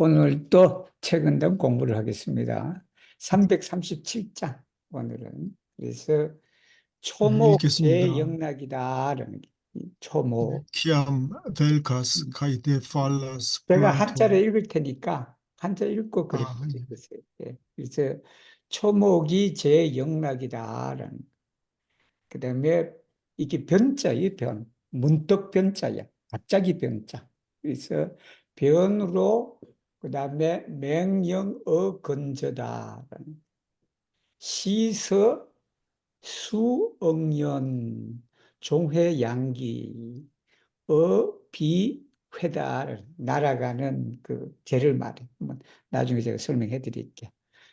오늘 또 최근담 공부를 하겠습니다. 337장 오늘은. 그래서 네, 초목 읽겠습니다. 제영락이다라는 게 초목. Chiam velkas 음. kai de fallas 제가 planto. 한자를 읽을 테니까 한자 읽고 그렇게 아, 예. 읽으세요. 예. 그래서 초목이 제영락이다라는. 그다음에 이게 변자예요, 변. 문득 변자야. 갑자기 변자. 그래서 변으로 그다음에 맹영어 건져다. 시서 수억년 종회양기 어비회다. 날아가는 그 개를 말해. 한번 나중에 제가 설명해 드릴게요.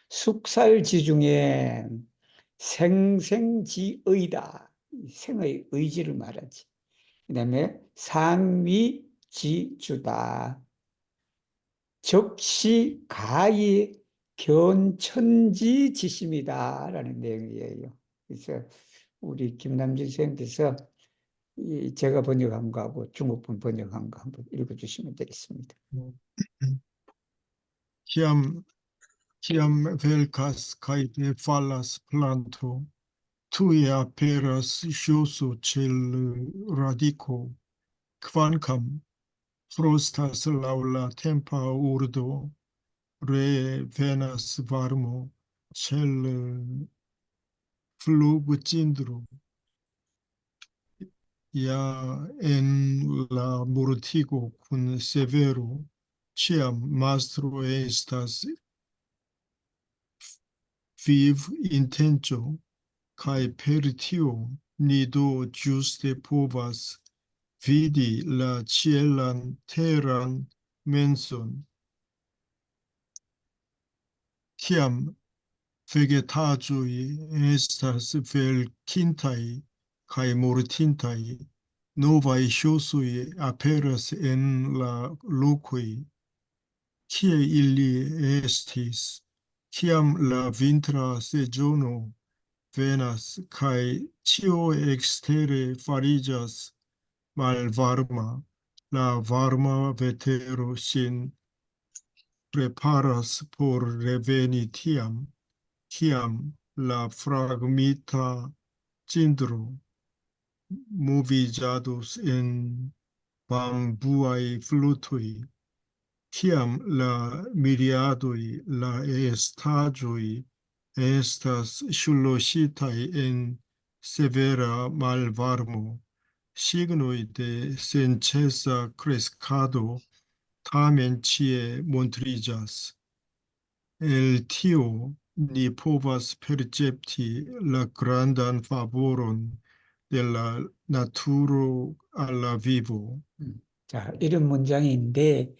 숙살지중에 생생지의다. 생의 의지를 말하지. 그다음에 상위지주다. 적시 가히 견천지지심이다라는 내용이에요. 그래서 우리 김남진 선생님께서 제가 번역한 거하고 중국분 번역한 거 한번 읽어주시면 되겠습니다. Chiam, chiam velkas kai de fallas planto. Tuia peras sioso cel radico. Quancam frostas laula tempa urdo. Re venas varmo cel flugcindro. Ja en la mortigo kun severo ĉiam mastro estas viv intenco kaj per tio ni do ĝuste povas vidi la ĉielan teran menson kiam vegetaĵoj estas velkintaj kaj mortintaj. Novaj ŝosoj aperas en la lokoj, kie ili estis, kiam la vintra sezono venas kaj ĉio ekstere fariĝas malvarma. La varma vetero ŝin preparas por reveni tiam, kiam la fragmita cindro moviĝados en bambuaj flutoj, kiam la miriadoj, la estaĵoj estas ŝlositaj en severa malvarmo, signoj de senĉesa kreskado tamen ĉie montriĝas. El tio ni povas percepti la grandan favoron de la naturo al la vivo. 자, 이런 문장인데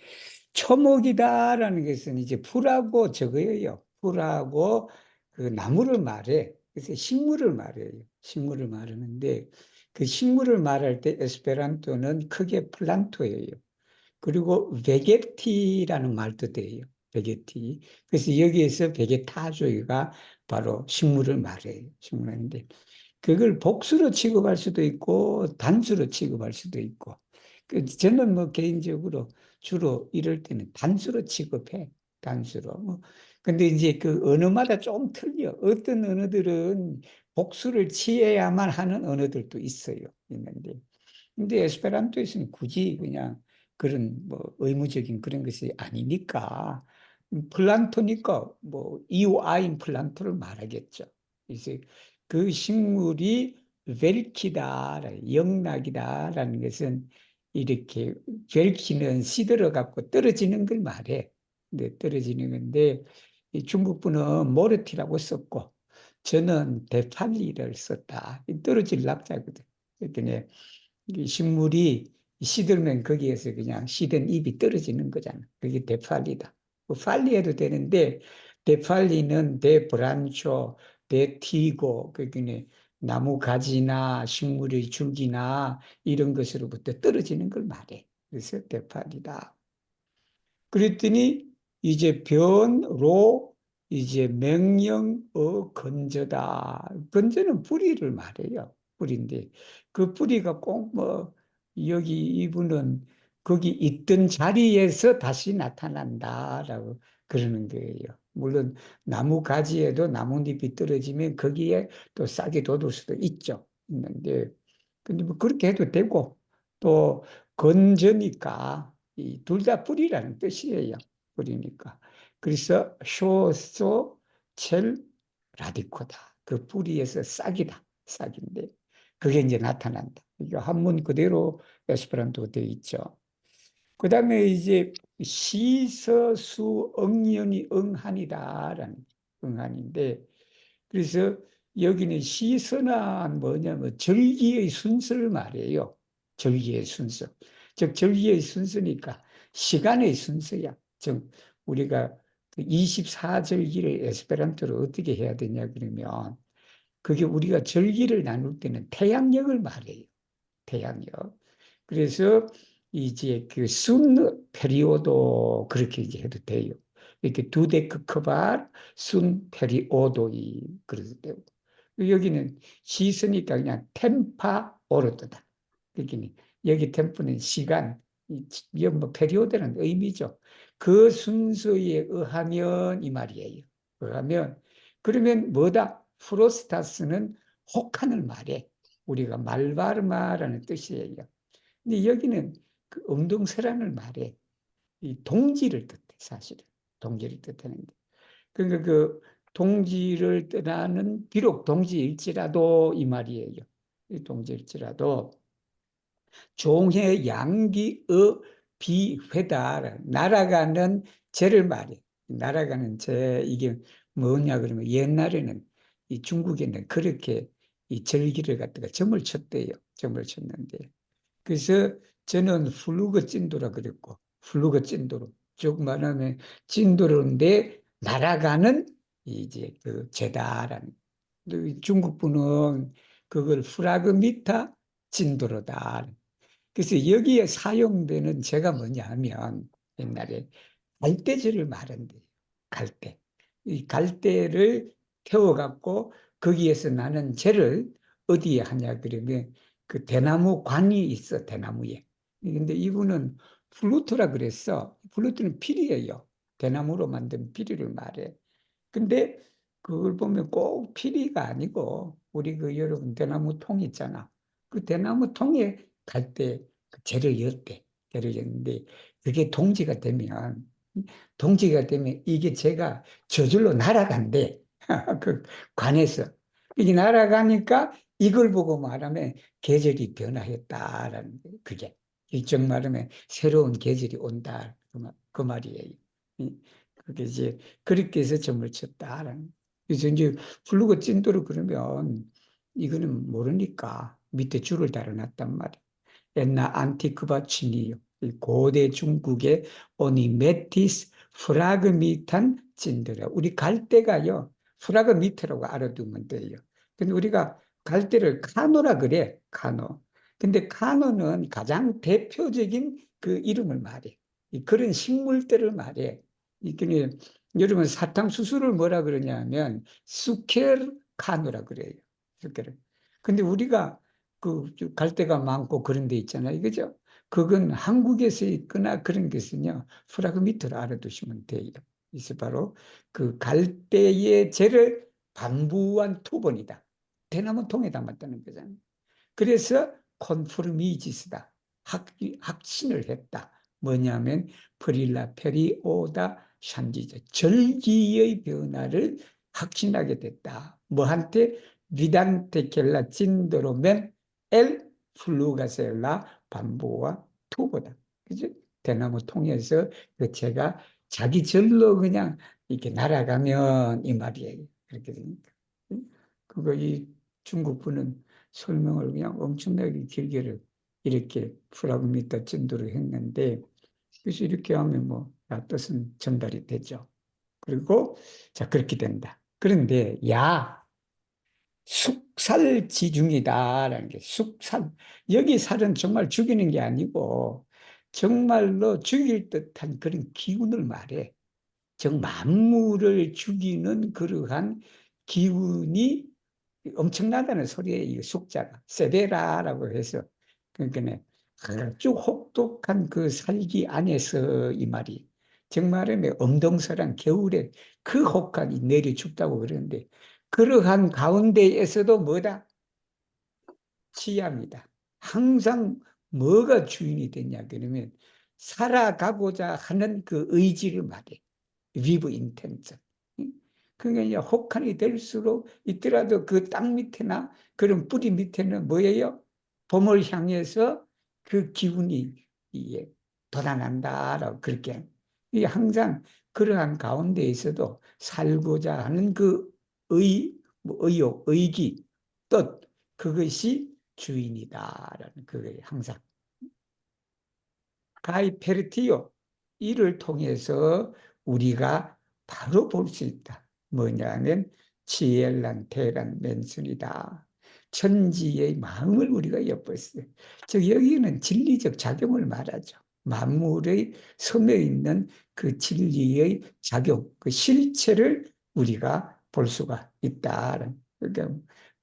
초목이다라는 것은 이제 풀하고 저거예요. 풀하고 그 나무를 말해. 그래서 식물을 말해요. 식물을 말하는데 그 식물을 말할 때 에스페란토는 크게 플란토예요. 그리고 베게티라는 말도 돼요. 베게티. 그래서 여기에서 베게타조이가 바로 식물을 말해요. 식물인데 그걸 복수로 취급할 수도 있고 단수로 취급할 수도 있고. 저는 뭐 개인적으로 주로 이럴 때는 단수로 취급해. 단수로. 근데 이제 그 언어마다 좀 틀려. 어떤 언어들은 복수를 취해야만 하는 언어들도 있어요. 있는데. 근데 에스페란토에서는 굳이 그냥 그런 뭐 의무적인 그런 것이 아니니까 플란토니까 뭐 이오아인 플란토를 말하겠죠. 그래서 그 식물이 웰키다, 영락이다라는 것은 이렇게 웰키는 시들어 갖고 떨어지는 걸 말해. 근데 떨어지는 건데 이 중국분은 모르티라고 썼고 저는 데팔리를 썼다. 떨어질 낙자거든. 그랬더니 이 식물이 시들면 거기에서 그냥 시든 잎이 떨어지는 거잖아. 그게 데팔리다. 뭐 팔리 해도 되는데 데팔리는 데브란초, 데티고 그게 나무 가지나 식물의 줄기나 이런 것으로부터 떨어지는 걸 말해. 그래서 데팔리다. 그랬더니 이제 변로 이제 명령어 건져다. 건져는 뿌리를 말해요. 뿌리인데 그 뿌리가 꼭 뭐 여기 이분은 거기 있던 자리에서 다시 나타난다라고 그러는 거예요. 물론 나무 가지에도 나뭇잎이 떨어지면 거기에 또 싹이 돋을 수도 있죠. 있는데, 근데 뭐 그렇게 해도 되고, 또 건저니까 이 둘 다 뿌리라는 뜻이에요. 뿌리니까. 그래서 쇼소 첼 라디코다. 그 뿌리에서 싹이다. 싹인데 그게 이제 나타난다. 이게 한문 그대로 에스페란토가 되어 있죠. 그 다음에 이제 시서수 응연이 응한이다라는 응한인데, 그래서 여기는 시서나 뭐냐면 절기의 순서를 말해요. 절기의 순서. 즉 절기의 순서니까 시간의 순서야. 즉 우리가 그 24절기를 에스페란토로 어떻게 해야 되냐 그러면, 그게 우리가 절기를 나눌 때는 태양력을 말해요. 태양력. 그래서 이제 그 순 페리오도 그렇게 이제 해도 돼요. 이렇게 두 데크커발 순 페리오도 그래도 되고. 여기는 시스니까 그냥 템파 오르트다. 그러니 여기 템프는 시간, 뭐 페리오드는 의미죠. 그 순서에 의하면 이 말이에요. 의하면 그러면 뭐다? 프로스타스는 혹한을 말해. 우리가 말바르마라는 뜻이에요. 근데 여기는 그 음동설안을 말해. 이 동지를 뜻해, 사실은. 동지를 뜻하는데. 그러니까 그 동지를 뜻하는, 비록 동지일지라도 이 말이에요. 이 동지일지라도 종해 양기의 비회다. 날아가는 재를 말해. 날아가는 재, 이게 뭐냐 그러면 옛날에는 이 중국에는 그렇게 이 절기를 갖다가 점을 쳤대요. 점을 쳤는데. 그래서 저는 플루그 찐도라 그랬고, 플루그 찐도로. 쭉 말하면 찐도로인데 날아가는 이제 그 재다라는. 중국 분은 그걸 프라그미타 찐도로다. 그래서 여기에 사용되는 제가 뭐냐 하면 옛날에 갈대질을 말한대요. 갈대. 이 갈대를 태워갖고 거기에서 나는 재를 어디에 하냐 그러면 그 대나무 관이 있어, 대나무에. 근데 이분은 플루트라 그랬어. 플루트는 피리예요. 대나무로 만든 피리를 말해. 근데 그걸 보면 꼭 피리가 아니고 우리 그 여러분 대나무 통 있잖아. 그 대나무 통에 갈 때 재를 였대. 재를 였는데 그게 동지가 되면 이게 제가 저절로 날아간대. 그 관에서. 이게 날아가니까 이걸 보고 말하면 계절이 변화했다라는 거예요. 그게. 일정 말하면 새로운 계절이 온다. 그 말이에요. 그게 이제 그렇게 해서 점을 쳤다라는. 그래서 이제 플루그 찐도로 그러면 이거는 모르니까 밑에 줄을 달아놨단 말이에요. 옛날 안티크바 친이요. 고대 중국의 오니메티스 프라그미탄 찐드라. 우리 갈대가요. 프라그미트라고 알아두면 돼요. 근데 우리가 갈대를 카노라 그래. 카노. 근데 카노는 가장 대표적인 그 이름을 말해. 그런 식물들을 말해. 이게 여러분 사탕수수를 뭐라 그러냐면 수케르 카노라 그래요. 수케르. 근데 우리가 그 갈대가 많고 그런 데 있잖아요. 그죠? 그건 한국에서 있거나 그런 것은요. 프라그미터로 알아두시면 돼요. 그래서 바로 그 갈대의 재를 반부한 토본이다. 대나무 통에 담았다는 거잖아요. 그래서 콘포르미지스다. 확신을 했다. 뭐냐면 프릴라 페리오다 샨지죠. 절기의 변화를 확신하게 됐다. 뭐한테 비단테 켈라 찐도로멘 엘 플루가셀라 반보와 투보다. 그죠? 대나무 통해서 그 제가 자기 절로 그냥 이렇게 날아가면 이 말이에요. 그렇게 되니까. 그거 이 중국 분은 설명을 그냥 엄청나게 길게를 이렇게 프라그미터 정도로 했는데, 그래서 이렇게 하면 뭐 뜻은 전달이 되죠. 그리고 자 그렇게 된다. 그런데 숙살지중이다라는 게 숙살. 여기 살은 정말 죽이는 게 아니고 정말로 죽일 듯한 그런 기운을 말해. 즉 만물을 죽이는 그러한 기운이 엄청나다는 소리예요. 이 숙자가 세베라라고 해서 그러니까 아주 혹독한 그 살기 안에서 이 말이 정말에 엄동설한 겨울에 그 혹한이 내려 춥다고 그러는데 그러한 가운데에서도 뭐다? 치야입니다. 항상 뭐가 주인이 됐냐 그러면 살아가고자 하는 그 의지를 말해. 리브 인텐션. 그러니까 이제 혹한이 될수록 있더라도 그 땅 밑에나 그런 뿌리 밑에는 뭐예요? 봄을 향해서 그 기운이 이게 돋아난다라고 그렇게 이 항상 그러한 가운데에서도 살고자 하는 그 뭐 의욕, 의기, 뜻 그것이 주인이다라는 그게 항상 가이페르티오 이를 통해서 우리가 바로 볼 수 있다. 뭐냐면 치엘란 테란 맨슨이다. 천지의 마음을 우리가 엿봤어요. 즉 여기는 진리적 작용을 말하죠. 만물의 섬에 있는 그 진리의 작용, 그 실체를 우리가 볼 수가 있다. 그러니까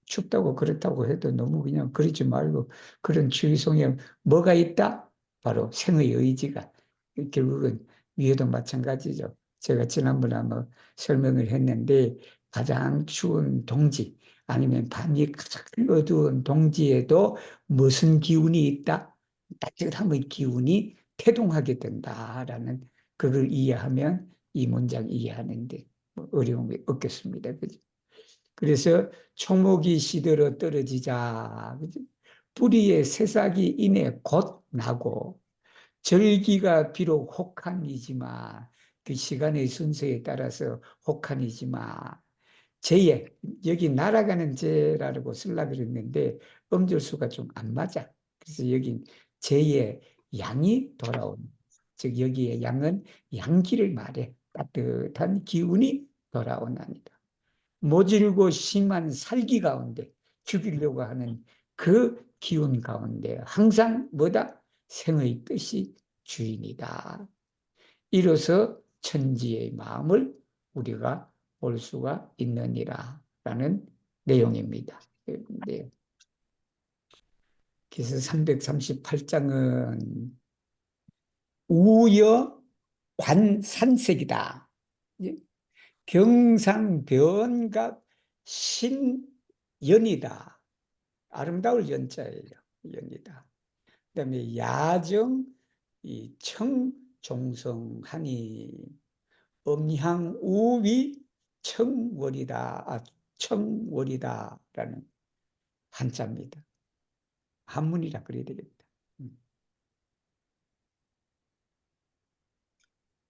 춥다고 그렇다고 해도 너무 그냥 그러지 말고 그런 추위송에 뭐가 있다? 바로 생의 의지가 결국은 위에도 마찬가지죠. 제가 지난번에 한번 설명을 했는데 가장 추운 동지 아니면 밤이 가장 어두운 동지에도 무슨 기운이 있다? 따뜻함의 기운이 태동하게 된다라는 그걸 이해하면 이 문장 이해하는데 뭐 어려움이 없겠습니다. 그죠? 그래서 초목이 시들어 떨어지자 그죠? 뿌리에 새싹이 이내 곧 나고 절기가 비록 혹한이지만 그 시간의 순서에 따라서 혹한이지만 제에 여기 날아가는 제라고 쓰려고 그랬는데 음절수가 좀 안 맞아. 그래서 여기 제의 양이 돌아온 즉 여기에 양은 양기를 말해 따뜻한 기운이 돌아온답니다. 모질고 심한 살기 가운데 죽이려고 하는 그 기운 가운데 항상 뭐다? 생의 뜻이 주인이다. 이로써 천지의 마음을 우리가 볼 수가 있느니라 라는 내용입니다. 네. 그래서 338장은 우여 관산색이다. 경상변각 신연이다. 아름다울 연자예요. 연이다. 그다음에 야정 이 청종성하니 음향우위 청월이다. 청월이다라는 한자입니다. 한문이라 그래야 되겠다.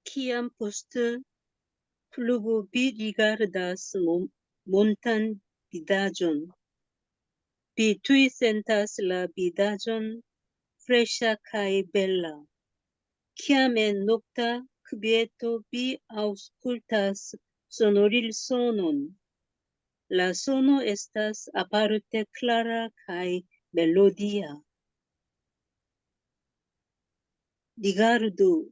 Kiam post pluvo vid rigardas montan vidaĵon, vi tuj sentas la vidaĵon freŝa kaj bela. Kiam en nokta kvieto vi aŭskultas sonorilsonon, la sono estas aparte klara kaj melodia. Rigardu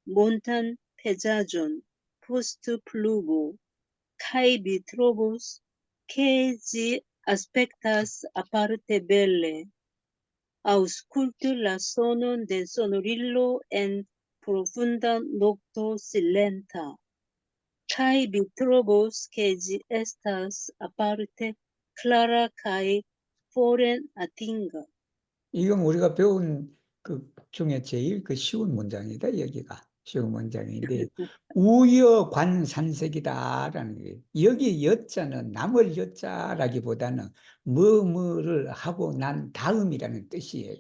montan pejzaĝon post pluvo, kaj vi trovos, ke ĝi aspektas aparte bele. Aŭskultu la sonon de sonorilo en profunda nokto silenta, kaj vi trovos, ke ĝi estas aparte klara kaj forenatinga. 이건 우리가 배운 그 중에 제일 그 쉬운 문장이다, 여기가. 쉬운 문장인데, 우여관산색이다라는 거예요. 여기 여자는 남을 여자라기보다는 뭐뭐를 하고 난 다음이라는 뜻이에요.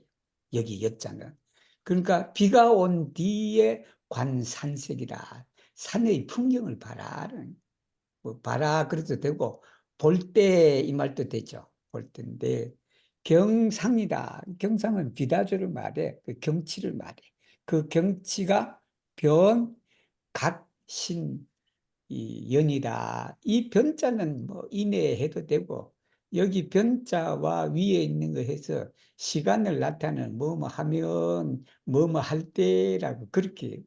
여기 여자는. 그러니까 비가 온 뒤에 관산색이다. 산의 풍경을 봐라. 뭐 봐라 그래도 되고 볼 때 이 말도 되죠. 볼 때인데 경상이다. 경상은 비다조를 말해. 그 경치를 말해. 그 경치가 변, 각, 신, 이 연이다. 이 변자는 뭐 인해해도 되고 여기 변자와 위에 있는 거 해서 시간을 나타내는 뭐뭐 하면 뭐뭐 할 때라고 그렇게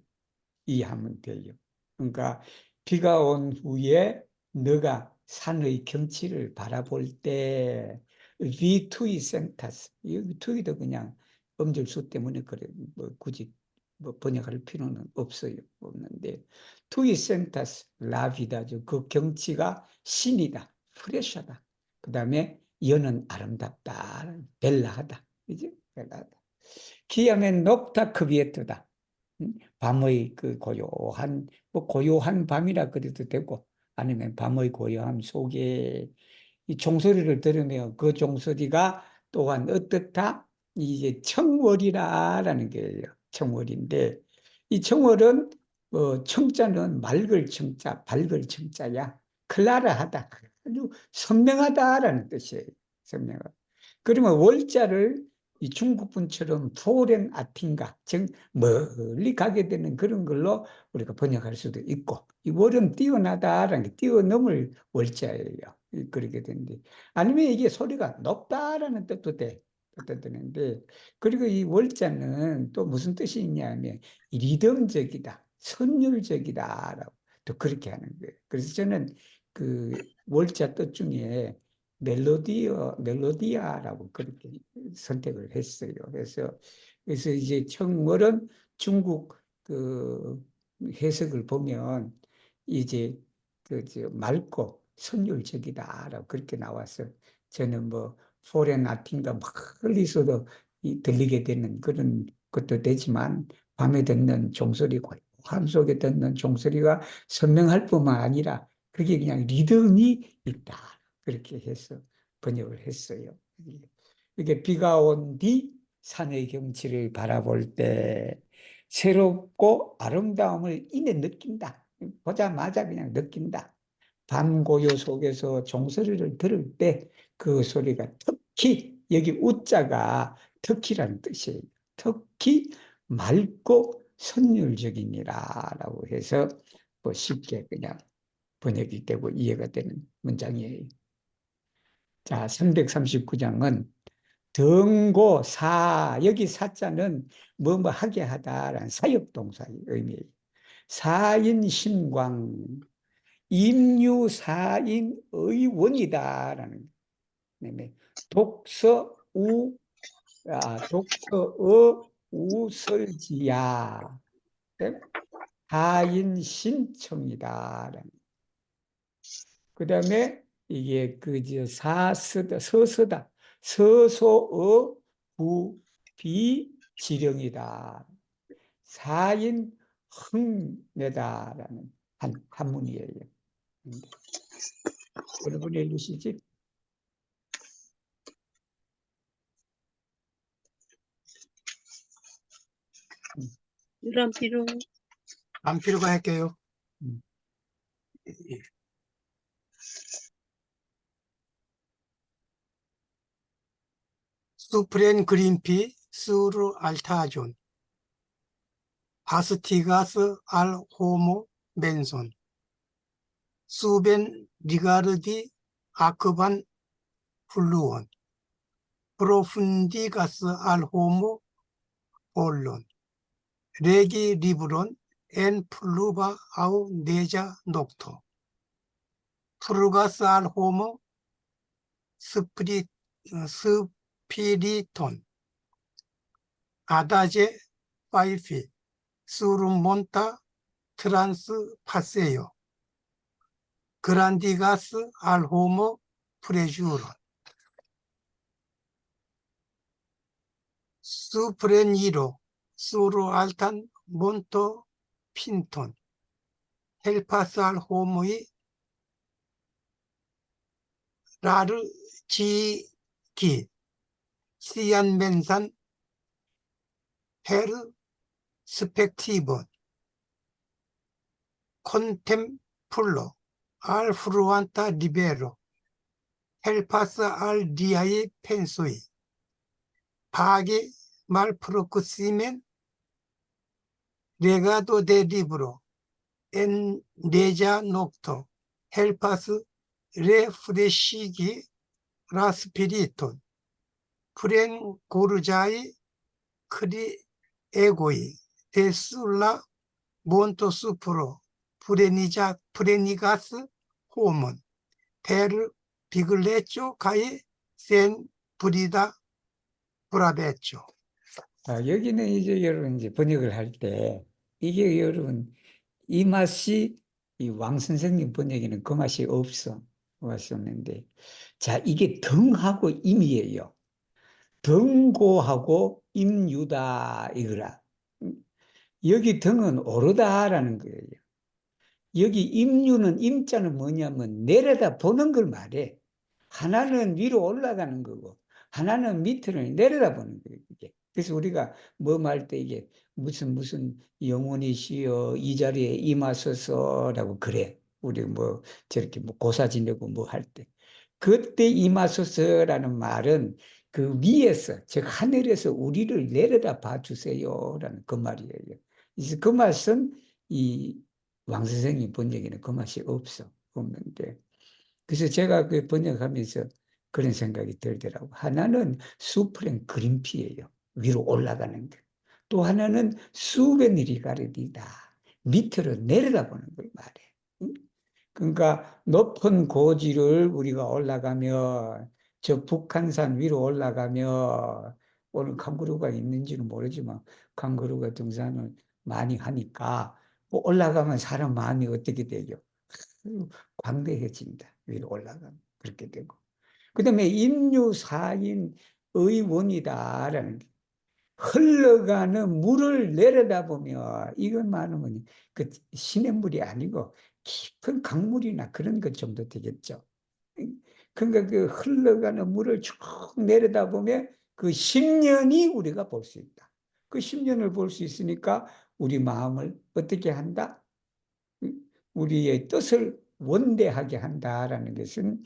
이해하면 돼요. 그러니까 비가 온 후에 너가 산의 경치를 바라볼 때 위투이 센타스, 이 위투이도 그냥 음절수 때문에 그래. 뭐 굳이 뭐 번역할 필요는 없어요. 없는데 투이 센타스 라비다죠. 그 경치가 신이다. 프레시하다. 그다음에 여는 아름답다. 벨라하다. 그죠? 벨라하다. 기암엔 녹타 크비에트다. 밤의 그 고요한, 뭐 고요한 밤이라 그래도 되고, 아니면 밤의 고요함 속에 이 종소리를 들으면 그 종소리가 또한 어떻다? 이제 청월이라는 게예요. 청월인데, 이 청월은, 청자는 맑을 청자, 밝을 청자야. 클라라하다. 아주 선명하다라는 뜻이에요. 선명하다. 그러면 월자를 이 중국 분처럼 포렌 아틴가, 즉 멀리 가게 되는 그런 걸로 우리가 번역할 수도 있고, 이 월은 뛰어나다라는 게 뛰어넘을 월자예요. 그렇게 되는데, 아니면 이게 소리가 높다라는 뜻도 돼. 뜻도 되는데, 그리고 이 월자는 또 무슨 뜻이 있냐면 리듬적이다, 선율적이다라고 또 그렇게 하는 거예요. 그래서 저는 그 월자 뜻 중에 멜로디아라고 그렇게 선택을 했어요. 그래서 이제 청월은 중국 그 해석을 보면 이제 맑고 선율적이다라고 그렇게 나와서 저는 뭐 포렌 아틴가 멀리서도 들리게 되는 그런 것도 되지만 밤에 듣는 종소리고 함 속에 듣는 종소리가 선명할 뿐만 아니라 그게 그냥 리듬이 있다. 그렇게 해서 번역을 했어요. 이게 비가 온 뒤 산의 경치를 바라볼 때 새롭고 아름다움을 이내 느낀다. 보자마자 그냥 느낀다. 밤 고요 속에서 종소리를 들을 때 그 소리가 특히 여기 우자가 특히라는 뜻이에요. 특히 맑고 선율적이니라라고 해서 뭐 쉽게 그냥 번역이 되고 이해가 되는 문장이에요. 자, 339장은 등고 사, 여기 사자는 뭐뭐 하게 하다라는 사역동사의 의미예요. 사인 신광, 임유사인의 원이다라는 의미. 독서우, 독서의 우설지야. 하인 신청이다라는. 그 다음에 이게 사서다, 서서다, 서소의 부비지령이다. 사인 흥내다라는 한문이에요. 여러분 읽으시지? 유람필요. 안 필요가 할게요. 음. 수프렌 그린피 수르 알타존 바스티가스 알 호모 멘손 수벤 리가르디 아크반 플루온 프로푼디가스 알 호모 올론 레기 리브론 엔 플루바 아우 네자 녹토 프루가스 알 호모 스피리톤 아다제 파이피 수르몬타 트란스 파세요 그란디가스 알 호모 프레주론 수프레니로 수르 알탄 몬토 핀톤 헬파스 알 호모이 라르 지기 시안멘산 페르 스펙티본 콘템플로 알 프루안타 리베로 헬파스 알 디아이 펜소이 파게 말 프로쿠시멘 레가도 데 리브로 엔 네자 녹토 헬파스 레프레시기 라스피리톤 프렌 고르자이 크리 에고이 데술라 몬토수프로 프레니가스 호몬 페르 비글레초 가이 센 브리다 브라베초 여기는 이제 여러분 이제 번역을 할 때 이게 여러분 이 맛이 이 왕 선생님 번역에는 그 맛이 없어. 그 맛이 없는데 자 이게 덩하고 임이에요. 덩고하고 임유다 이거라. 여기 덩은 오르다라는 거예요. 여기 임유는 임자는 뭐냐면 내려다 보는 걸 말해. 하나는 위로 올라가는 거고 하나는 밑으로 내려다보는 거예요. 이게. 그래서 우리가 뭐 말 때 이게 무슨 영혼이시여 이 자리에 임하소서라고 그래. 우리 뭐 저렇게 뭐 고사 지내고 뭐 할 때. 그때 임하소서라는 말은 그 위에서 즉 하늘에서 우리를 내려다 봐주세요라는 그 말이에요. 그래서 그 말씀 이 왕 선생님 번역에는 그 맛이 없는데 그래서 제가 그 번역하면서 그런 생각이 들더라고. 하나는 수프랭 그린피예요. 위로 올라가는 게. 또 하나는 수베니리 가르디다. 밑으로 내려다보는 걸 말해. 응? 그러니까 높은 고지를 우리가 올라가며 저 북한산 위로 올라가며 오늘 강구루가 있는지는 모르지만 강구루가 등산을 많이 하니까 뭐 올라가면 사람 마음이 어떻게 되죠? 광대해진다. 위로 올라가면 그렇게 되고. 그다음에 인유사인 의원이다라는 게 흘러가는 물을 내려다보며 이건 말하면 그 시냇물이 아니고 깊은 강물이나 그런 것 정도 되겠죠. 그러니까 그 흘러가는 물을 쭉 내려다보면 그 10년이 우리가 볼 수 있다. 그 10년을 볼 수 있으니까 우리 마음을 어떻게 한다? 우리의 뜻을 원대하게 한다라는 것은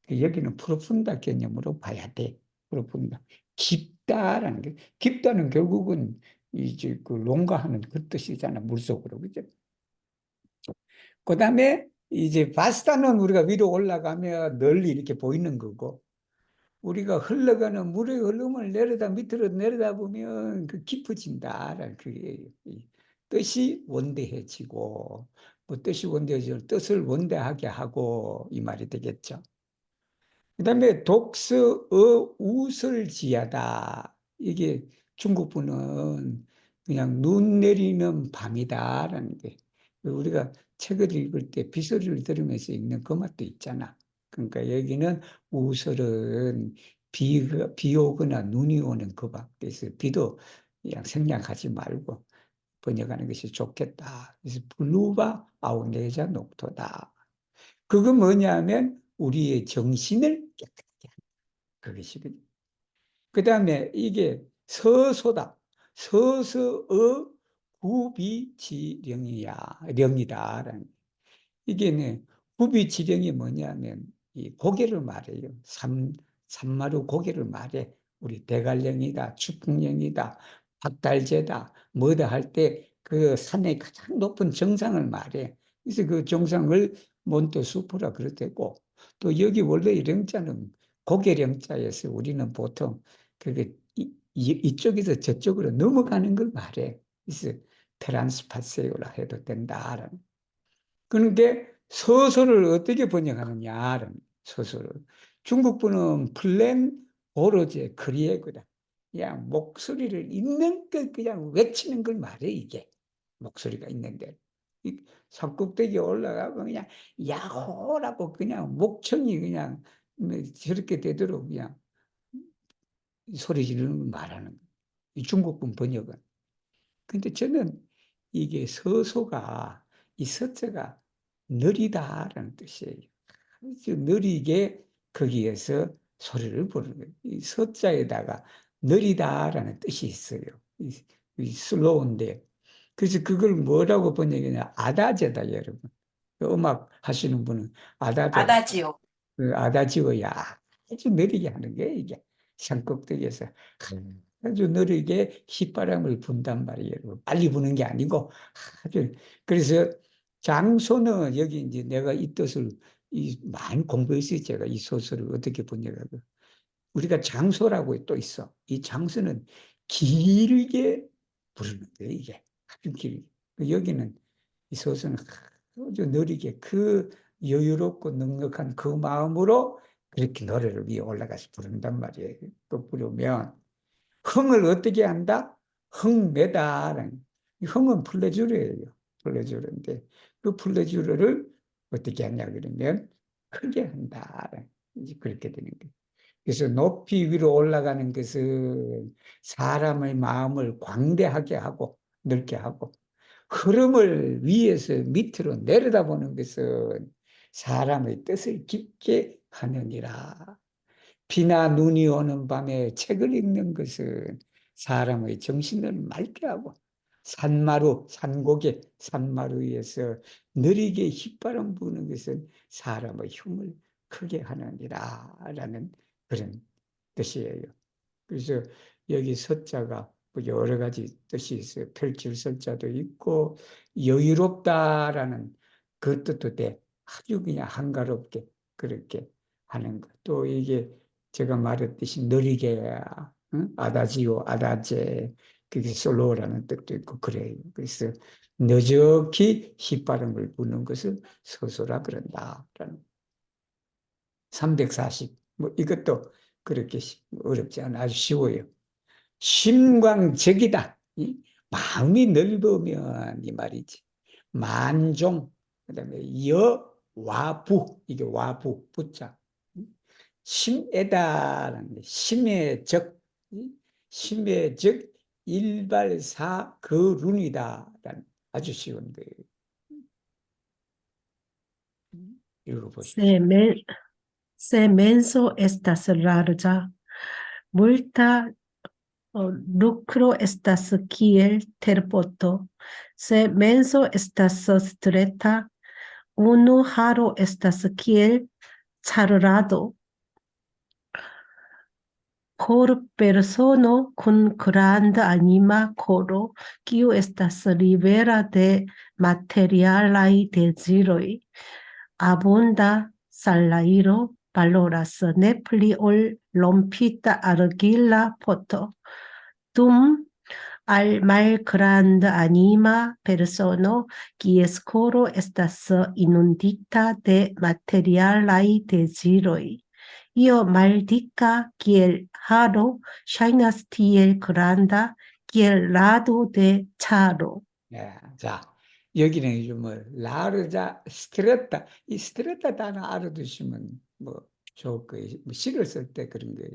여기는 프로푼다 개념으로 봐야 돼. 프로푼다. 깊다라는 게 깊다는 결국은 이제 그 농가하는 그 뜻이잖아. 물속으로. 그죠? 그다음에 이제 바스타는 우리가 위로 올라가며 널리 이렇게 보이는 거고 우리가 흘러가는 물의 흐름을 내려다 밑으로 내려다 보면 그 깊어진다라는 그게 뜻이 원대해지고 뭐 뜻이 원대해지고 뜻을 원대하게 하고 이 말이 되겠죠. 그다음에 독서어 우설지하다. 이게 중국분은 그냥 눈 내리는 밤이다라는 게 우리가 책을 읽을 때 비소리를 들으면서 읽는 그 맛도 있잖아. 그러니까 여기는 우설은 비 오거나 눈이 오는 그 밤. 그래서 비도 그냥 생략하지 말고 번역하는 것이 좋겠다. 그래서 블루바 아우네자 녹토다. 그건 뭐냐면 우리의 정신을 깨끗하게 하는 그것이거든요. 그 다음에 이게 서소다. 서서의 구비지령이야. 령이다라는. 이게 네, 구비지령이 뭐냐면 이 고개를 말해요. 산마루 고개를 말해. 우리 대관령이다, 축풍령이다, 박달재다, 뭐다 할 때 그 산의 가장 높은 정상을 말해. 그래서 그 정상을 몬테수프라 그랬고 또 여기 원래 이령자는 고개령자에서 우리는 보통 그게 이쪽에서 저쪽으로 넘어가는 걸 말해. 그래서 트란스파세오라 해도 된다라는. 그런데 서술을 어떻게 번역하느냐라는 서술을. 중국분은 플랜 오로제 크리에거다. 그냥 목소리를 있는 것 그냥 외치는 걸 말해 이게. 목소리가 있는데. 산꼭대기에 올라가고 그냥 야호라고 그냥 목청이 그냥 뭐 저렇게 되도록 그냥 소리 지르는 걸 말하는 거예요. 이 중국분 번역은. 근데 저는 이게 서소가 이 서자가 느리다라는 뜻이에요. 아주 느리게 거기에서 소리를 부르는 거예요. 이 서자에다가 느리다라는 뜻이 있어요. 이 슬로우인데. 그래서 그걸 뭐라고 번역하냐? 아다제다, 여러분. 그 음악 하시는 분은 아다제. 아다지오. 그 아다지오야 아주 느리게 하는 게 이게 산꼭대기에서 아주 느리게 휘바람을 분단 말이에요. 빨리 부는 게 아니고 아주. 그래서 장소는 여기 이제 내가 이 뜻을 많이 공부했어요. 제가 이 소설을 어떻게 번역하고 우리가 장소라고 또 있어. 이 장소는 길게 부르는 거예요. 이게 아주 길게. 여기는 이 소설은 아주 느리게 그 여유롭고 넉넉한 그 마음으로 그렇게 노래를 위에 올라가서 부른단 말이에요. 또 부르면 흥을 어떻게 한다? 흥매다라는, 이 흥은 플레주르예요. 플레주르인데 그 플레주르를 어떻게 하냐 그러면 크게 한다. 이제 그렇게 되는 거예요. 그래서 높이 위로 올라가는 것은 사람의 마음을 광대하게 하고 넓게 하고, 흐름을 위에서 밑으로 내려다보는 것은 사람의 뜻을 깊게 하느니라. 비나 눈이 오는 밤에 책을 읽는 것은 사람의 정신을 맑게 하고, 산마루, 산고개, 산마루 위에서 느리게 휘바람 부는 것은 사람의 힘을 크게 하느니라 라는 그런 뜻이에요. 그래서 여기 서자가 뭐 여러 가지 뜻이 있어요. 펼칠 서자도 있고 여유롭다라는 그 뜻도 돼. 아주 그냥 한가롭게 그렇게 하는 것. 또 이게 제가 말했듯이 느리게, 응? 아다지오, 아다제, 그게 솔로라는 뜻도 있고 그래요. 그래서 너적히 휘바람을 부는 것을 서소라 그런다라는. 340. 뭐 이것도 그렇게 어렵지 않아. 아주 쉬워요. 심광적이다. 마음이 넓으면 이 말이지. 만종, 그다음에 여와부, 이게 와부, 부자. 심에다라는 게 심의 적, 심의 적 일발사 그룬이다라는 아주 쉬운 거예요. 읽어보십시오. Se, men- se menso estas larga, multa lucro estas kiel terpoto. Se menso estas streta, unu haro estas kiel charrado. Por persono kun granda anima koro, kiu estas libera de materialaj deziroj, abunda salairo valoras ne pli ol rompita argila poto. Dum al malgranda anima persono, kies koro estas inundita de materialaj deziroj, io maldika kiel haro ŝajnas tiel granda kiel rado de ĉaro. 예, 자, 여기는 이제 뭐 라르자 스트레타, 이 스트레타 단어 알아두시면 뭐 좋을 거예요. 뭐 시를 쓸 때 그런 거예요.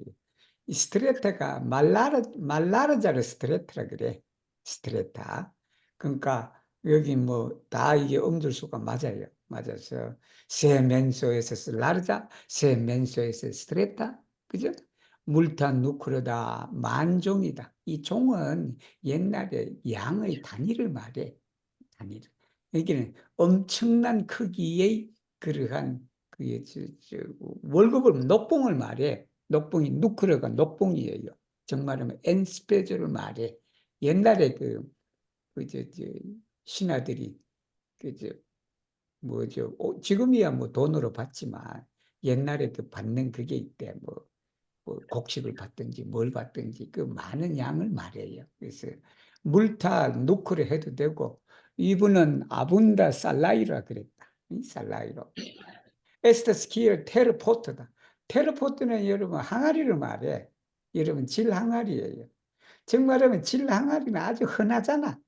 이 스트레타가 말라르자를 스트레타라 그래. 스트레타. 그러니까 여기 뭐 다 이게 음절수가 맞아요. 맞아서 세멘소에서 라르자, 세멘소에서 스트레타, 그죠? 물탄 누크르다 만종이다. 이 종은 옛날에 양의 단위를 말해. 단위를. 여기는 엄청난 크기의 그러한 월급을 녹봉을 말해. 녹봉이 누크르가 녹봉이에요. 정말하면 엔스페저를 말해. 옛날에 신하들이 지금이야 뭐 돈으로 받지만 옛날에 그 받는 그게 있대. 뭐 곡식을 받든지 뭘 받든지 그 많은 양을 말해요. 그래서 물타 누크를 해도 되고, 이분은 아분다 살라이라 그랬다. 이 살라이로. 에스터스키어 테르포트다. 테르포트는 여러분 항아리를 말해. 여러분 질 항아리예요. 정말하면 질 항아리는 아주 흔하잖아.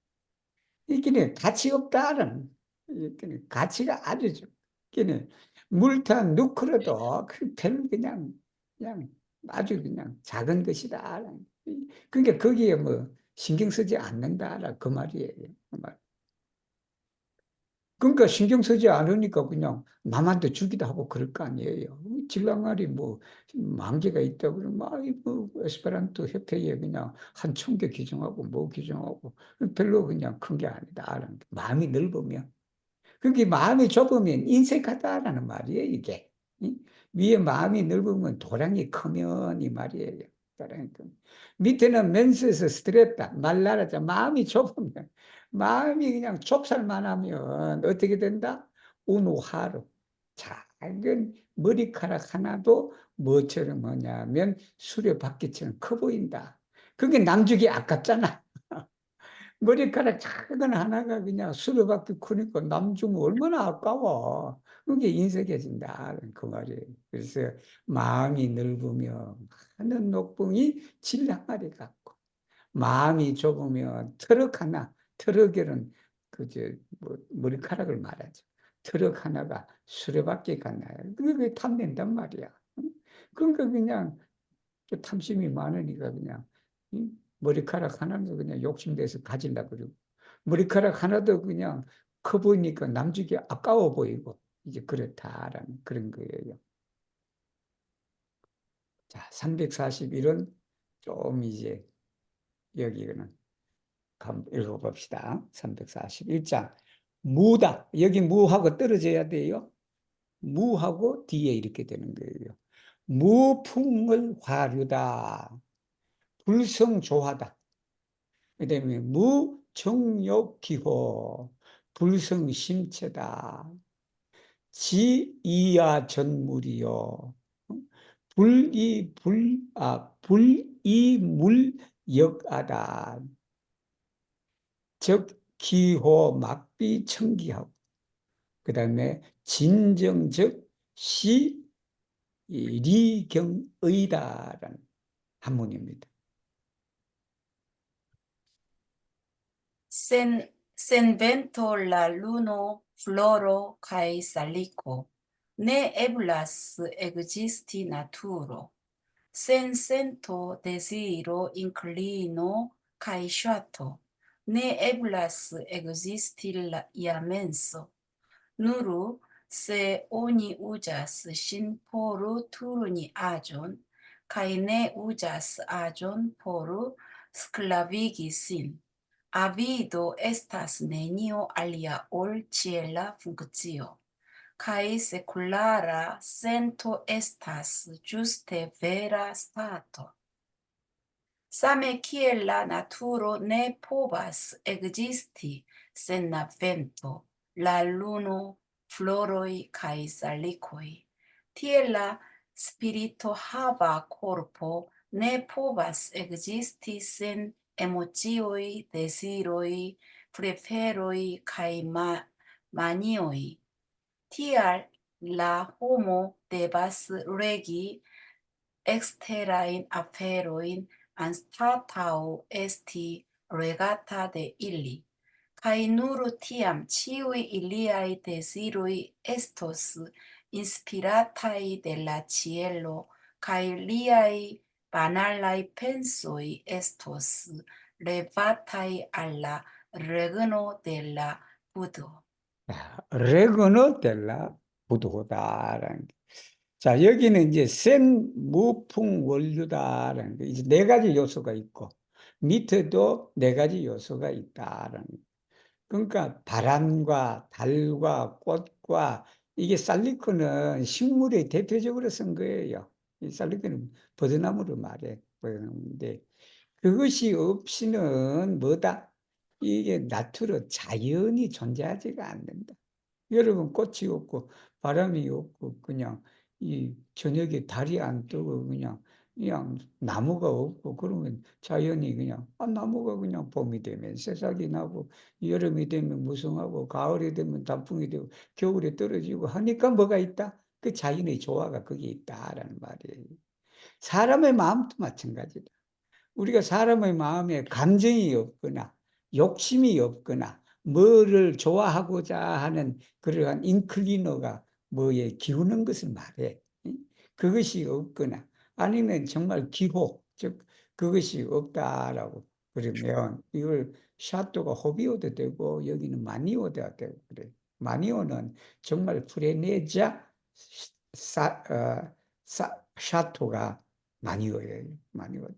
이게는 가치 없다는, 이게는 가치가 아주 좀, 이게는 물타 누크로도 그냥 아주 그냥 작은 것이다. 그러니까 거기에 뭐 신경 쓰지 않는다라 그 말이에요. 그 말. 그러니까 신경 쓰지 않으니까 그냥 남한테 주기도 하고 그럴 거 아니에요. 질랑아리 뭐 만개가 있다 그러면 아이고 에스페란토 협회에 그냥 한 1,000개 기증하고 뭐 기증하고 별로 그냥 큰 게 아니다. 마음이 넓으면. 그게 마음이 좁으면 인색하다라는 말이에요, 이게. 응? 위에 마음이 넓으면 도량이 크면 이 말이에요. 도량이 크면. 밑에는 멘스에서 스트레타, 말라라자 마음이 좁으면, 마음이 그냥 좁쌀만 하면 어떻게 된다? 운우하루. 작은 머리카락 하나도 뭐처럼 뭐냐면 수레바퀴처럼 커 보인다. 그게 남주기 아깝잖아. 머리카락 작은 하나가 그냥 수레바퀴 크니까 남주면 얼마나 아까워. 그게 인색해진다. 그 말이에요. 그래서 마음이 넓으며 많은 녹봉이 질 항아리 같고, 마음이 좁으면 트럭에는 뭐 머리카락을 말하죠. 트럭 하나가 수레바퀴 같나요? 그게 탐낸단 말이야. 응? 그러니까 그냥 탐심이 많으니까 그냥 머리카락 하나도 그냥 욕심내서 가지려고 그러고 머리카락 하나도 그냥 커 보이니까 남주기 아까워 보이고 이제 그렇다라는 그런 거예요. 자, 341은 좀 이제 여기는 한번 읽어봅시다. 341장. 무다. 여기 무하고 떨어져야 돼요. 무하고 뒤에 이렇게 되는 거예요. 무풍을 화류다. 불성조하다. 그 다음에 무정욕기호. 불성심체다. 지이야 전물이요. 불이물역하다. 즉 기호 막비 청기하고 그 다음에 진정적 시리경의다라는 한문입니다. Sen vento la luno floro cae salico, ne eblas existi naturo. Sen sento desiro inclino cae shato, ne eblas existi la iamenso. Nuru se oni ujas sin poru turuni agion, cae ne ujas agion poru sclavigi sin. Avido estas nenio alia ol ciela functio, cae seculara sento estas giuste vera stato. Same kiel la naturo ne povas existi sen la vento, la luno, floroi cae salicoi. Tiel la spirito hava corpo ne povas existi sen emocioi, desiroi, preferoi cae manioi. Tial la homo devas regi exterain aferoin anstatau esti regata de illi, cae nur tiam ciui iliai desirui estos inspiratai de la cielo, cae liai banalai pensoi estos levatai alla regno de la Buddho. 레거너 델라 부도다라는 게. 자, 여기는 이제 센 무풍 원류다라는 게 이제 네 가지 요소가 있고 밑에도 네 가지 요소가 있다라는 거. 그러니까 바람과 달과 꽃과 이게 살리코는 식물의 대표적으로 쓴 거예요. 이 살리코는 버드나무를 말해. 근데 그것이 없이는 뭐다? 이게 나투르 자연이 존재하지가 않는다. 여러분 꽃이 없고 바람이 없고 그냥 이 저녁에 달이 안 뜨고 그냥 나무가 없고 그러면 자연이 그냥 나무가 그냥 봄이 되면 새싹이 나고 여름이 되면 무성하고 가을이 되면 단풍이 되고 겨울에 떨어지고 하니까 뭐가 있다? 그 자연의 조화가 거기에 있다라는 말이에요. 사람의 마음도 마찬가지다. 우리가 사람의 마음에 감정이 없거나 욕심이 없거나 뭐를 좋아하고자 하는 그러한 인클리너가 뭐에 기우는 것을 말해. 그것이 없거나 아니면 정말 기호, 즉 그것이 없다라고 그러면 이걸 샤토가 호비오도 되고 여기는 마니오도 되고 그래. 마니오는 정말 프레네자 샤토가 마니오예요. 마니오도.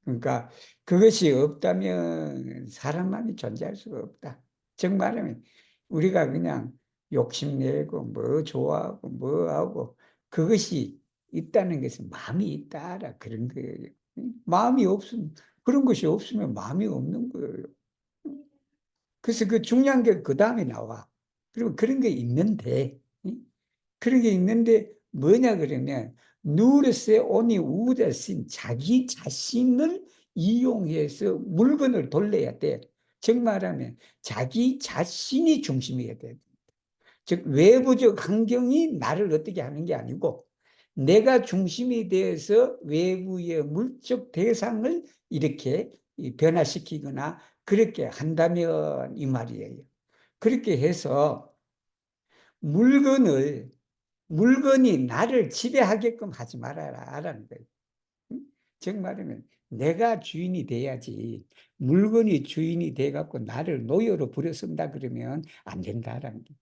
그러니까 그것이 없다면 사람만이 존재할 수가 없다. 즉 말하면 우리가 그냥 욕심내고 뭐 좋아하고 뭐 하고 그것이 있다는 것은 마음이 있다라 그런 거예요. 마음이 없으면 그런 것이 없으면 마음이 없는 거예요. 그래서 그 중요한 게 그 다음에 나와. 그리고 그런 게 있는데 그런 게 있는데 뭐냐 그러면 누르세 오니 우자신 자기 자신을 이용해서 물건을 돌려야 돼. 즉 말하면 자기 자신이 중심이어야 돼. 즉 외부적 환경이 나를 어떻게 하는 게 아니고 내가 중심이 되어서 외부의 물적 대상을 이렇게 이 변화시키거나 그렇게 한다면 이 말이에요. 그렇게 해서 물건이 나를 지배하게끔 하지 말아라라는 거예요. 응? 즉 말하면 내가 주인이 돼야지 물건이 주인이 돼갖고 나를 노예로 부려쓴다 그러면 안 된다라는 거예요.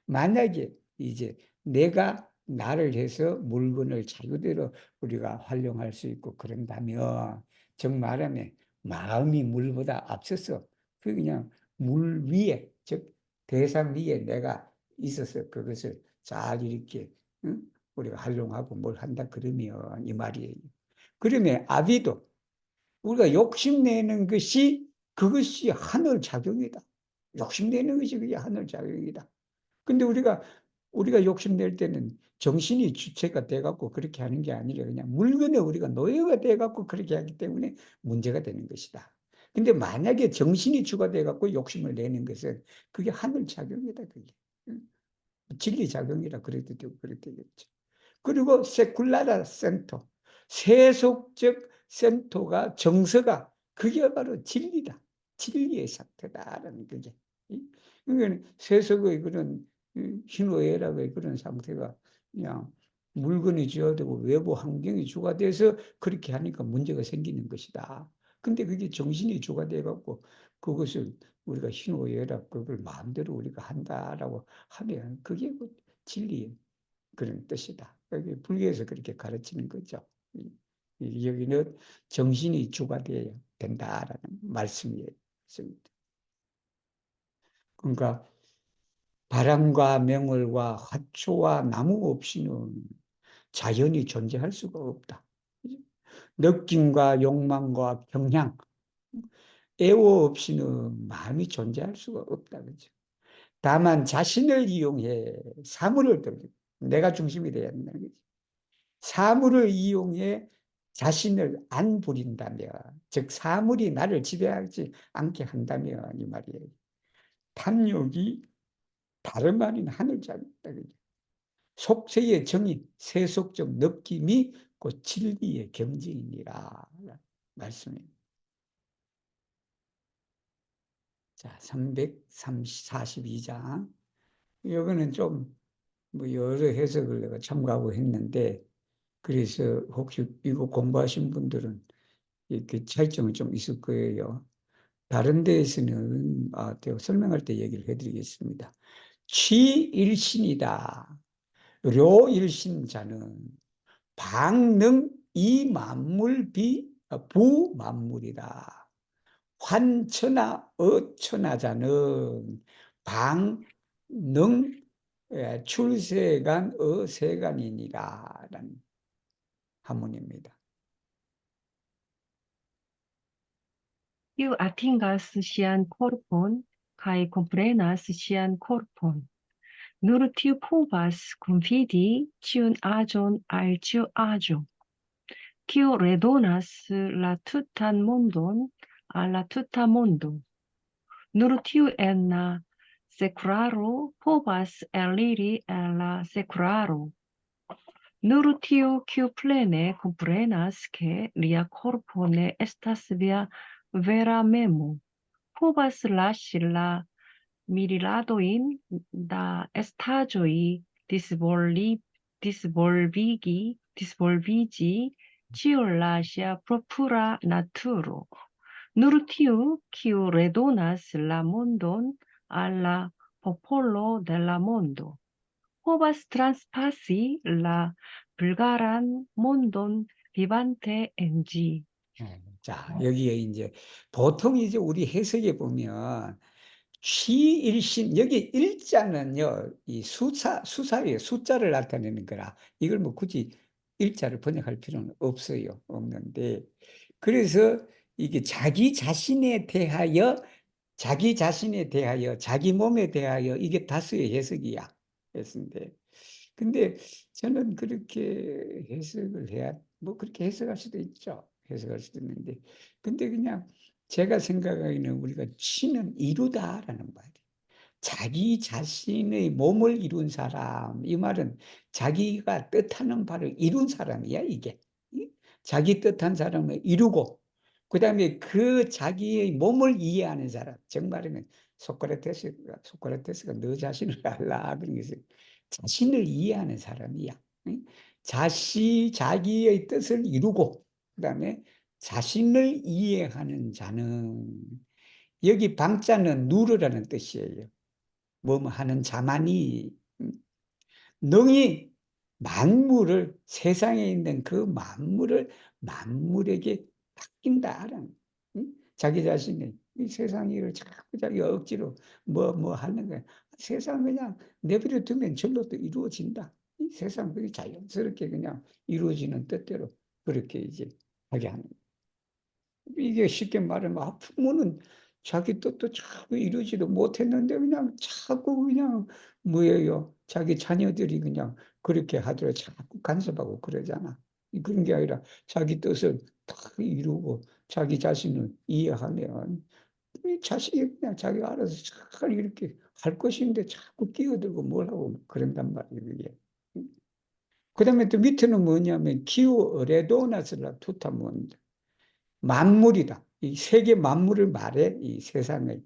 만약에 이제 내가 나를 해서 물건을 자유대로 우리가 활용할 수 있고 그런다면 정 말하면 마음이 물보다 앞서서 그 그냥 물 위에 즉 대상 위에 내가 있어서 그것을 잘 이렇게 응? 우리가 활용하고 뭘 한다 그러면 이 말이에요. 그러면 아비도 우리가 욕심내는 것이 그것이 하늘 작용이다. 욕심내는 것이 그게 하늘 작용이다. 근데 우리가 욕심낼 때는 정신이 주체가 돼갖고 그렇게 하는 게 아니라 그냥 물건에 우리가 노예가 돼갖고 그렇게 하기 때문에 문제가 되는 것이다. 근데 만약에 정신이 주가 돼갖고 욕심을 내는 것은 그게 하늘 작용이다. 그게. 응? 진리 작용이라 그래도 되고 그래도 되겠죠. 그리고 세쿨라라 센터, 세속적 센터가 정서가 그게 바로 진리다. 진리의 상태다라는 거죠. 그러니까 세속의 그런 희노애락의 그런 상태가 그냥 물건이 쥐어되고 외부 환경이 주가 돼서 그렇게 하니까 문제가 생기는 것이다. 근데 그게 정신이 주가 돼갖고 그것을 우리가 희노애락 그걸 마음대로 우리가 한다라고 하면 그게 그 진리의 그런 뜻이다. 여기 불교에서 그렇게 가르치는 거죠. 여기는 정신이 주가 되어야 된다라는 말씀이에요. 그러니까 바람과 명월과 화초와 나무 없이는 자연이 존재할 수가 없다. 느낌과 욕망과 경향, 애호 없이는 마음이 존재할 수가 없다. 그죠? 다만 자신을 이용해 사물을 돌리고 내가 중심이 되어야 된다는 거지. 사물을 이용해 자신을 안 부린다면, 즉 사물이 나를 지배하지 않게 한다면 이 말이에요. 탐욕이 다름 아닌 하늘자리다. 속세의 정의, 세속적 느낌이 그 진리의 경지이니라 말씀입니다. 자, 342장. 이거는 좀 뭐 여러 해석을 내가 참고하고 했는데, 그래서 혹시 이거 공부하신 분들은 이렇게 차이점이 좀 있을 거예요. 다른 데에서는 제가 설명할 때 얘기를 해드리겠습니다. 취일신이다. 료일신자는 방능 이만물비 부만물이다. 환천하 어천하자는 방능 출세간 어세간이니라 라는 한문입니다. Kiu atingas sian corpon, kai comprenas sian corpon. Nur tiu povas confidi ciun agion al ciu agio. Kiu redonas la tutan mondon al la tuta mondo. Nur tiu en la secraro povas eliri el la secraro. Nur tiu kiu plene comprenas che lia corpo ne estas via vera memo, povas lasi la miriladoin da estagioi disvolvigi ciu la sia propura naturo. Nur tiu kiu redonas la mondon al la popolo de la mondo, povas transpasi la 불가란 mondon vivante en 지. 자, 여기에 이제 보통 이제 우리 해석에 보면 취일신 여기 일자는요 이 수사의 숫자를 나타내는 거라 이걸 뭐 굳이 일자를 번역할 필요는 없어요. 없는데 그래서 이게 자기 자신에 대하여 자기 몸에 대하여 이게 다수의 해석이야. 했는데 근데 저는 그렇게 해석을 해야 뭐 그렇게 해석할 수도 있죠. 해석할 수도 있는데 근데 그냥 제가 생각하기에는 우리가 치는 이루다라는 말이에요. 자기 자신의 몸을 이룬 사람 이 말은 자기가 뜻하는 바를 이룬 사람이야 이게. 자기 뜻한 사람을 이루고 그다음에 그 자기의 몸을 이해하는 사람, 정말이면 소크라테스가 너 자신을 알라 그런 것을 자신을 이해하는 사람이야. 응? 자기의 뜻을 이루고 그다음에 자신을 이해하는 자는, 여기 방자는 누르라는 뜻이에요. 뭐 하는 자만이 능히 만물을, 세상에 있는 그 만물에게 맡긴다라는, 응? 자기 자신이 이 세상 일을 자꾸 자기 억지로 뭐 하는 거야. 세상 그냥 내버려 두면 절로 또 이루어진다. 이 세상 그게 자연스럽게 그냥 이루어지는 뜻대로 그렇게 이제 하게 하는 거야. 이게 쉽게 말하면 부모는 자기 뜻도 자꾸 이루지도 못했는데 그냥 자꾸 그냥 뭐예요? 자기 자녀들이 그냥 그렇게 하더라도 자꾸 간섭하고 그러잖아. 그런 게 아니라 자기 뜻을 다 이루고 자기 자신을 이해하면 이 자식이 그냥 자기가 알아서 잘 이렇게 할 것인데 자꾸 끼어들고 뭘 하고 그런단 말이에요, 이게. 그다음에 또 밑에는 뭐냐면 기후 레도나스라 투타몬, 만물이다. 이 세계 만물을 말해. 이 세상의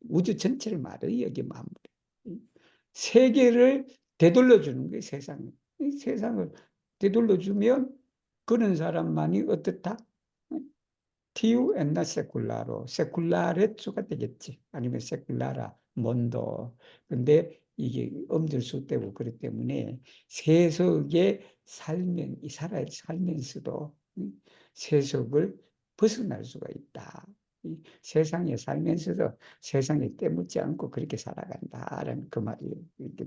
우주 전체를 말해. 여기 만물. 이 세계를 되돌려 주는 거예요, 세상을. 이 세상을 되돌려 주면 그런 사람만이 어떻다? 티우 엔나 세쿨라로, 세쿨라레츠가 되겠지. 아니면 세쿨라라 몬도. 근데 이게 엄들수되고 그렇기 때문에 세속에 살면서도 세속을 벗어날 수가 있다. 이 세상에 살면서도 세상에 때묻지 않고 그렇게 살아간다라는 그 말이에요. 이렇게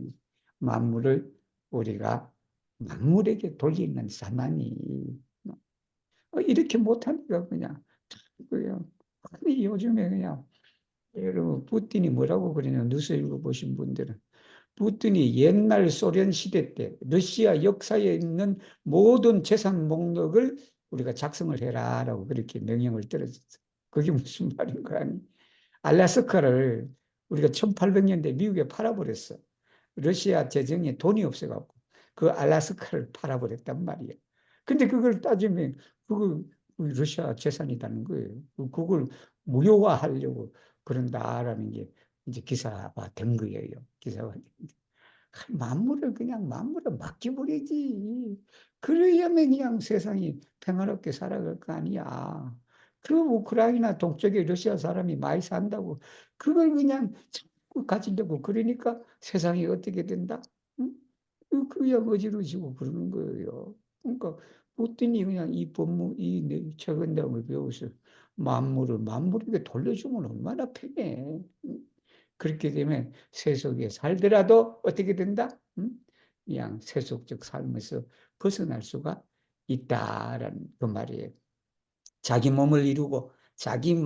만물을 우리가 만물에게 돌리는 사만이 이렇게 못하니까 그냥 아니, 요즘에 그냥 여러분 푸틴이 뭐라고 그러냐, 뉴스 읽어보신 분들은 푸틴이 옛날 소련 시대 때 러시아 역사에 있는 모든 재산 목록을 우리가 작성을 해라라고 그렇게 명령을 떨어졌어. 그게 무슨 말인 거 아니? 알래스카를 우리가 1800년대 미국에 팔아버렸어. 러시아 재정에 돈이 없어갖고 그 알래스카를 팔아버렸단 말이에요. 근데 그걸 따지면 그거 러시아 재산이라는 거예요. 그걸 무효화하려고 그런다라는 게 이제 기사가 된 거예요. 기사가. 만물을 그냥 만물을 맡겨버리지. 그래야면 그냥 세상이 평화롭게 살아갈 거 아니야. 그 우크라이나 동쪽에 러시아 사람이 많이 산다고 그걸 그냥 자꾸 가지려고 그러니까 세상이 어떻게 된다? 응? 그냥 어지러지고 그러는 거예요. 그러니까 푸틴이 그냥 이 법무, 최근 내용을 배워서 만물에게 돌려주면 얼마나 편해. 응? 그렇게 되면 세속에 살더라도 어떻게 된다? 그냥 세속적 삶에서 벗어날 수가 있다라는 그 말이에요. 자기 몸을 이루고 자기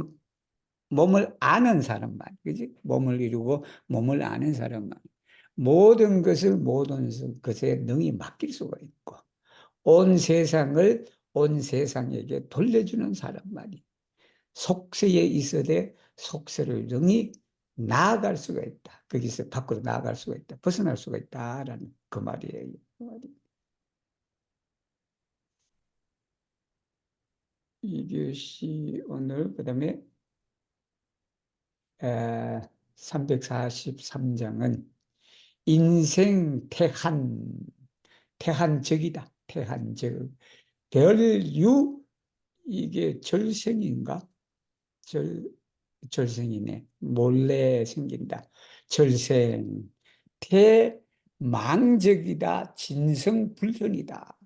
몸을 아는 사람만, 그지? 몸을 이루고 몸을 아는 사람만 모든 것에 능히 맡길 수가 있고 온 세상에게 돌려주는 사람만이 속세에 있어되 속세를 능히 나아갈 수가 있다. 거기서 밖으로 나아갈 수가 있다. 벗어날 수가 있다라는 그 말이에요. 그 말이. 이것이 오늘 그다음에 343장은 인생 태한적이다. 태한적. 별유, 이게 절생인가? 절생이네. 몰래 생긴다. 절생. 태망적이다. 진성불현이다.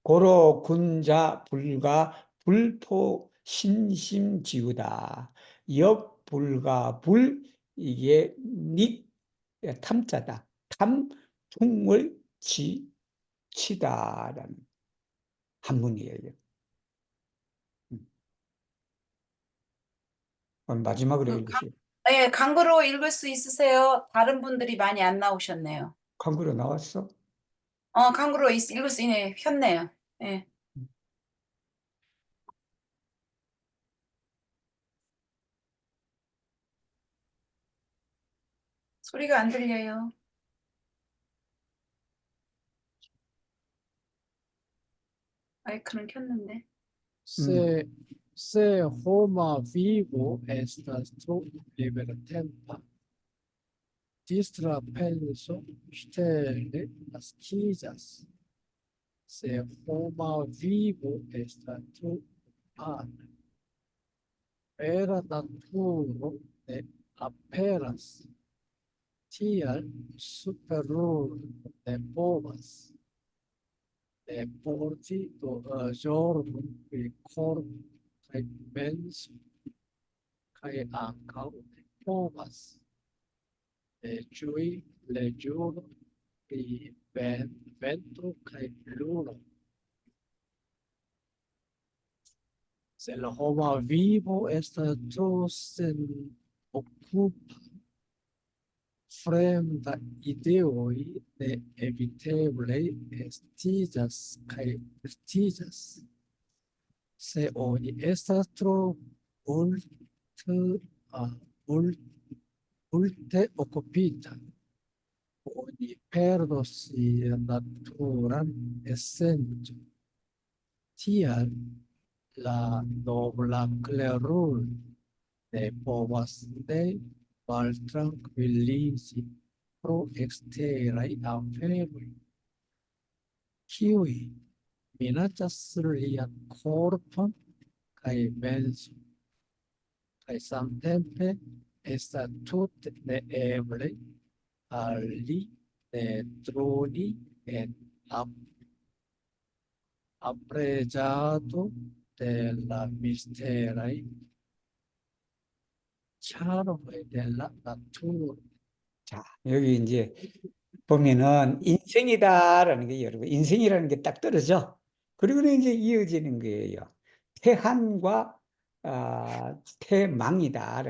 고로 군자 불가 불포 신심지우다. 역불가 불, 이게 닉 탐자다. 탐풍을 치다라는 한문이에요. 마지막으로 읽으세요. 네, 강구로 읽을 수 있으세요? 다른 분들이 많이 안 나오셨네요. 한글로 나왔어? 강구로 읽을 수 있네. 폈네요. 네. 소리가 안 들려요. 마이크는 켰는데. 세, Se Roma vivo estas tro libertempa. Distra penso stelle nascidas. Se Roma vivo estas tro pana. Vera naturo ne aperas. Tial superor ne povas. Ne porti do zorgo pri corpo kaj menso kaj ankaŭ ne povas. Ne ĝui leĝoro pri ventro kaj luno. Se la homa vivo estas tro senokupa, fremda ideoj neeviteble estiĝas kaj estiĝas. Se oni estas tro multe okupita, oni perdos sian naturan esencon. Tial la nobla klerulo ne povas ne maltrankviliĝi pro eksteraj aferoj, kiuj minacas lian korpon kaj menson, kaj samtempe estas tute neeble al li ne droni en appregiato de la misteraj charmoi della natura. 자, 여기 이제 보면은 인생이다라는 게 여러분, 인생이라는 게 딱 떨어져. 그리고 이제 이어지는 거예요. 태한과 태망이다.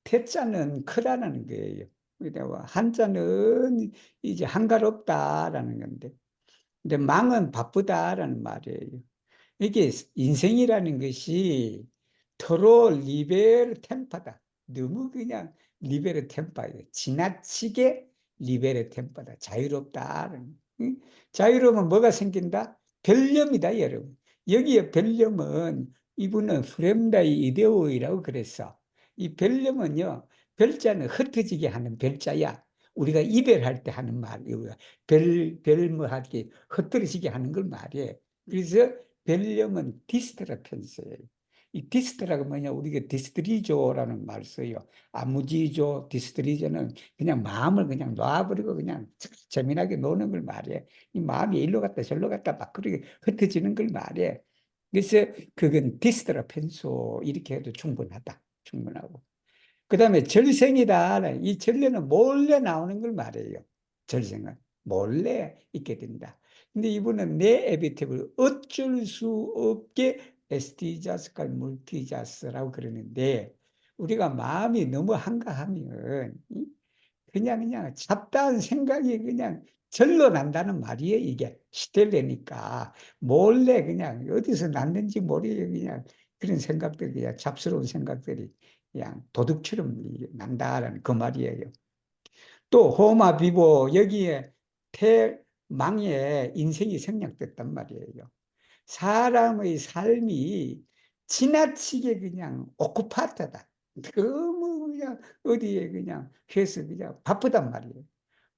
태자는 크다라는 거예요. 그러니까 한자는 이제 한가롭다라는 건데, 근데 망은 바쁘다라는 말이에요. 이게 인생이라는 것이 더러 리베르 템파다. 너무 그냥 리베르 템파예요. 지나치게 리베르 템파다. 자유롭다. 응? 자유로우면 뭐가 생긴다? 별념이다, 여러분. 여기에 별념은 이분은 프렘다이 이데오이라고 그랬어. 이 별념은요, 별자는 흩어지게 하는 별자야. 우리가 이별할 때 하는 말이에요. 뭐 하게 흩어지게 하는 걸 말이에요. 그래서 별념은 디스트라펜스예요. 이 디스트라가 뭐냐, 우리가 디스트리조라는 말 써요. 아무지조, 디스트리조는 그냥 마음을 그냥 놔버리고 그냥 재미나게 노는 걸 말해. 이 마음이 일로 갔다 저로 갔다 막 그렇게 흩어지는 걸 말해. 그래서 그건 디스트라펜소 이렇게 해도 충분하고. 그 다음에 절생이다. 이 전례는 몰래 나오는 걸 말해요. 절생은 몰래 있게 된다. 근데 이분은 내 에비테이블 어쩔 수 없게 에스티자스까 물티자스라고 그러는데, 우리가 마음이 너무 한가하면 그냥 잡다한 생각이 그냥 절로 난다는 말이에요. 이게 시텔레니까 몰래 그냥 어디서 났는지 모르게 그냥 그런 생각들이, 그냥 잡스러운 생각들이 그냥 도둑처럼 난다라는 그 말이에요. 또 호마 비보, 여기에 태망에 인생이 생략됐단 말이에요. 사람의 삶이 지나치게 그냥 오쿠파트다. 너무 그냥 어디에 그냥 해서 그냥 바쁘단 말이에요.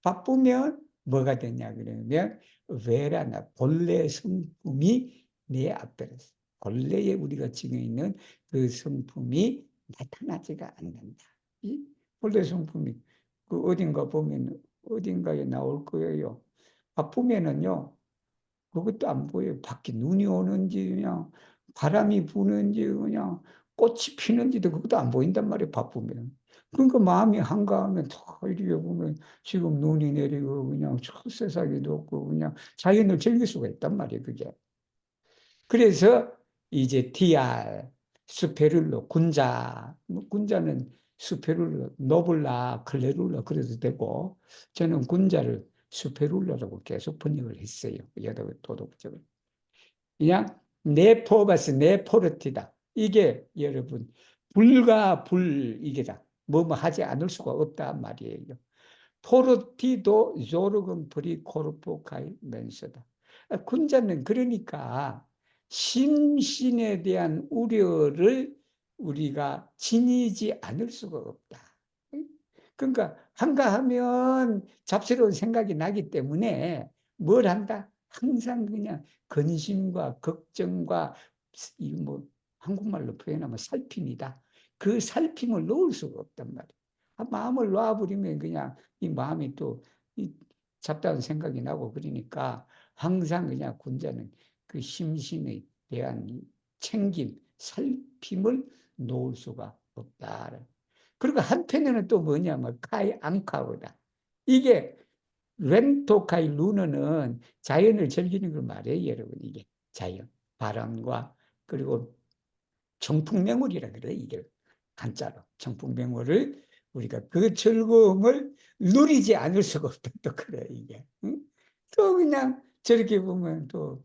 바쁘면 뭐가 되냐 그러면 외라나 본래 성품이 내 앞에 본래에 우리가 지고 있는 그 성품이 나타나지가 않는다. 이 본래 성품이 그 어딘가 보면 어딘가에 나올 거예요. 바쁘면은요, 그것도 안 보여요. 밖에 눈이 오는지 그냥 바람이 부는지 그냥 꽃이 피는지도 그것도 안 보인단 말이에요. 바쁘면. 그러니까 마음이 한가하면 다 이렇게 보면 지금 눈이 내리고 그냥 저 세상에도 없고 그냥 자연을 즐길 수가 있단 말이에요. 그게. 그래서 이제 TR, 수페룰로, 군자, 군자는 수페룰로, 노블라, 클레룰라 그래도 되고, 저는 군자를 수페룰라라고 계속 번역을 했어요. 도덕적으로. 그냥 네포바스, 네포르티다. 이게 여러분, 불과 불이게다. 뭐 하지 않을 수가 없단 말이에요. 포르티도 조르금 프리 코르포 카이 멘서다. 군자는 그러니까 심신에 대한 우려를 우리가 지니지 않을 수가 없다. 그러니까 한가하면 잡스러운 생각이 나기 때문에 뭘 한다? 항상 그냥 근심과 걱정과 이 뭐 한국말로 표현하면 살핌이다. 그 살핌을 놓을 수가 없단 말이에요. 마음을 놔버리면 그냥 이 마음이 또 이 잡다한 생각이 나고 그러니까 항상 그냥 군자는 그 심신에 대한 이 챙김, 살핌을 놓을 수가 없다. 그리고 한편에는 또 뭐냐면 카이 앙카오다. 이게 렌토카이 루너는 자연을 즐기는 걸 말해요, 여러분. 이게 자연, 바람과 그리고 청풍맹월이라 그래, 이게 한자로. 청풍맹월을 우리가 그 즐거움을 누리지 않을 수가 없다, 또 그래, 이게. 응? 또 그냥 저렇게 보면 또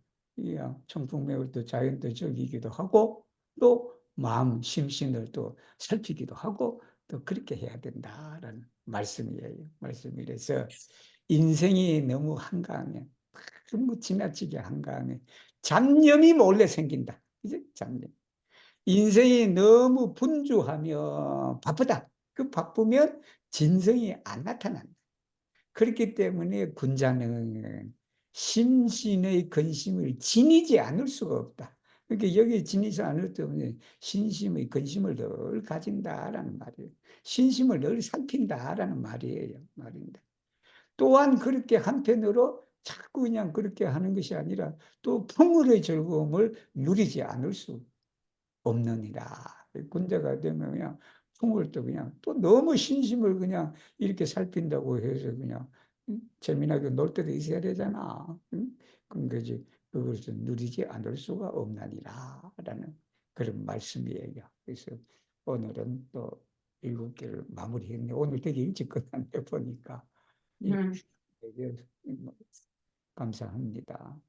청풍맹월도 자연도 즐기기도 하고 또 마음, 심신을 또 살피기도 하고 또 그렇게 해야 된다라는 말씀이에요. 말씀이라서 인생이 너무 한가하면, 너무 지나치게 한가하면 잡념이 몰래 생긴다. 이제 잡념. 인생이 너무 분주하며 바쁘다. 그 바쁘면 진성이 안 나타난다. 그렇기 때문에 군자는 심신의 근심을 지니지 않을 수가 없다. 그러니까 여기 지니지 않을 때문에 신심의 근심을 늘 가진다라는 말이에요. 신심을 늘 살핀다라는 말입니다. 또한 그렇게 한편으로 자꾸 그냥 그렇게 하는 것이 아니라 또 풍물의 즐거움을 누리지 않을 수 없느니라. 군대가 되면 그냥 풍을 또 그냥 또 너무 신심을 그냥 이렇게 살핀다고 해서 그냥 재미나게 놀 때도 있어야 되잖아. 응? 그러니까 그것을 누리지 않을 수가 없나니라 라는 그런 말씀이에요. 그래서 오늘은 또 7개를 마무리했네. 오늘 되게 일찍 끝났네 보니까. 예, 되게 감사합니다.